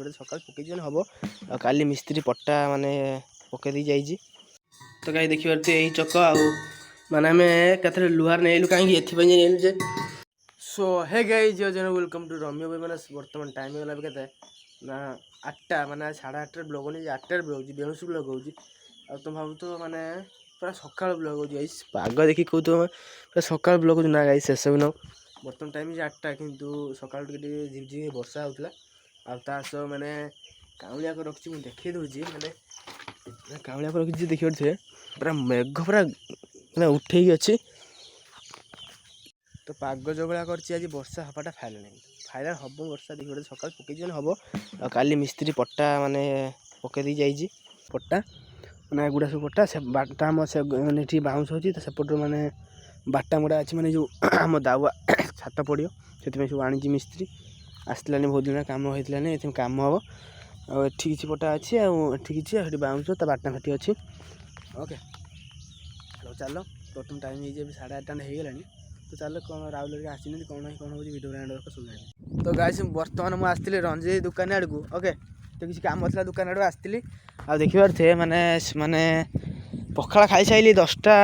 देखिए सकाल पकई हम काली मिस्त्री पट्टा माने पकई जाइए तो कहीं देखिए यही चक आने आम कतरे लुहार नहीं कहीं एथपाई सो हे गाइस जन वेलकम टू रम्य भाई मैंने बर्तमान टाइम होगा के ना 8टा माने 8:30 ब्लॉग नहीं 8टार ब्लॉग बेणुस ब्लॉग हो तुम भाव तो माने पूरा सकाल ब्लॉग हो गाइस पाग देखिए कहू तो पूरा सकाल ब्लॉग ना गाइस से सब न बर्तमान टाइम 8टा किंतु सकाल झिपझिप वर्षा होता आ माने काउलिया को रखी मुझे देखी दूसरी माने काउलिया को रखी देखिए पूरा मेघ पूरा मैंने उठे अच्छी तो पाग जो भाया कर वर्षा हवाटा फाइनाल हम वर्षा देखिए सका पकई हम काली मिस्त्री पट्टा माने पकई जाइए पट्टा मैंने एगुड़ा सब पट्टा से बाटा आम से मैंने बाउंस होती सेपट मैंने बाटा मुड़ा अच्छी मैंने जो आम दावा छात पड़ो से सब आनी मिस्त्री आसलानी बहुत दिन कम होता ये कम हम आठी किसी पट्टा अच्छी आठी किसी बाउंस बाटा फाटी अच्छी ओके चल प्रथम टाइम हो 8:30 होगा तो चल कौन राउल आसी कौन कौन हो वीडियो ब्रांड सुन तो गाइस बर्तमान मुझे रंजी दुकान आड़ को ओके तो किसी काम था दुकान आड़ आसती आ देखिबार थे माने माने पखाड़ा खाई सारी 10टा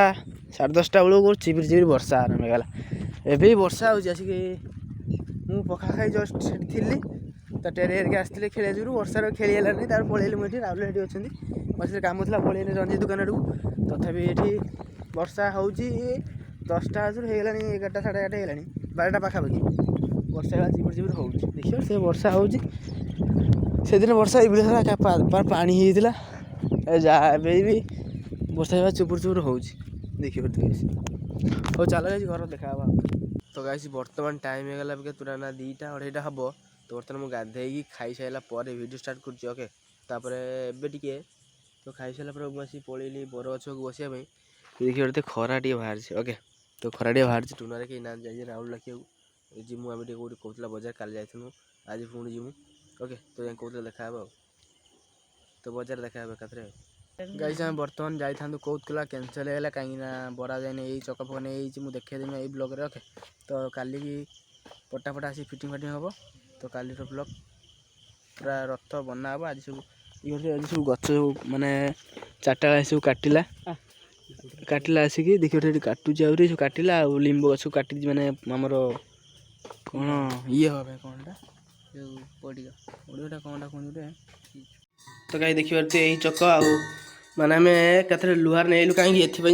10:30 बेलू चिपिर चिपिर वर्षा आरम्भ होगा एवं वर्षा होसिक मु पखाड़ा खाई जस्ट थी तो टेरे हेरिक आसती खेल जो वर्षार खेलीगलानी पलैली मुझे राउल ये अच्छी मत काम था पलैली रंजी दुकान आड़ को तथापि ये वर्षा हो 10टा हो 11टा 11:30 होगा 12टा पाखापाखि वर्षा चिपुर चिपुर हो देखिए से वर्षा हो दिन वर्षा ये पानी होता जहाँ भी वर्षा चुपुर चुपुर हो देखिए हो चल गाइस घर देखा तो गाइस बर्तमान टाइम होगा पूरा ना 2टा 2:30 हम तो बर्तमान मुझे गाधे खाई सारा वीडियो स्टार्ट कर ओके तापर ए तो खाई सारा मुझे पलैली बर गछ को बसिया देखिए खरा टे बाहर ओके तो खरा टे बाहर टुना कहीं ना जाइए राउल रखिए जिमु आम कौट कहला बजार काली जाइनु आज पुणी जिमु ओके तो जाए कहते देखा तो बजार देखा एकाथरे गाइस आम बर्तमान जाइथां कहला कैनसल होगा कहीं बरा जाए यही चक फक नहीं मुझे देखेदेमी यही ब्लॉग ओके तो काली की पटा फटा आसी फिटिंग फाटिंग हम तो काली ब्लॉग पूरा रथ बना हम आज सब ये सब गच माने 4टा बेला सब काटिला आसिक देखिए काटुच सब काटिला लिंब गछ काटी माने आमर कौन ये हे कौनटा पड़ीटा कौनटा कहते तो कहीं देखिए यही चक माने आम कतरे लुहार नहीं कहीं एथपाई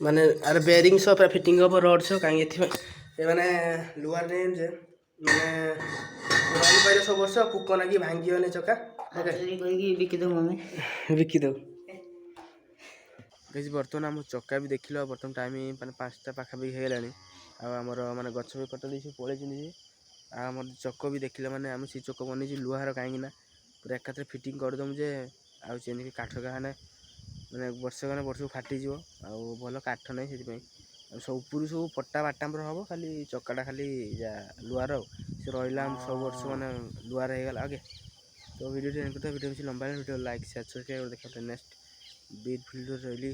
माने आर बेरिंग सब पूरा फिटिंग हम रड सब कहीं माने लुहार नहीं जे माने रही पारे सब वर्ष पुक नागी भांगी चका बिकिद कहीं बर्तमान आम चक्का भी देख लो बर्तमान टाइम मैंने 5टा पाखापाखि होगा आमर माने गच भी कटल सब पलैं आम चक भी देखिले माने आम से चक बन लुहार कहीं पूरा एकाथरे फिटिंग करदम जे आने काठ मैंने मैंने वर्ष को फाटीज भल काठ ना से सब ऊपर सब पट्टा बाटा हम खाली चक्काटा खाली लुहार से रहा सब वर्ष मैंने लुहार होगा ओके तो वीडियो वीडियो लंबा वीडियो लाइक शेयर सब्सक्राइब देखा नेक्स्ट बीट भिडियो रही।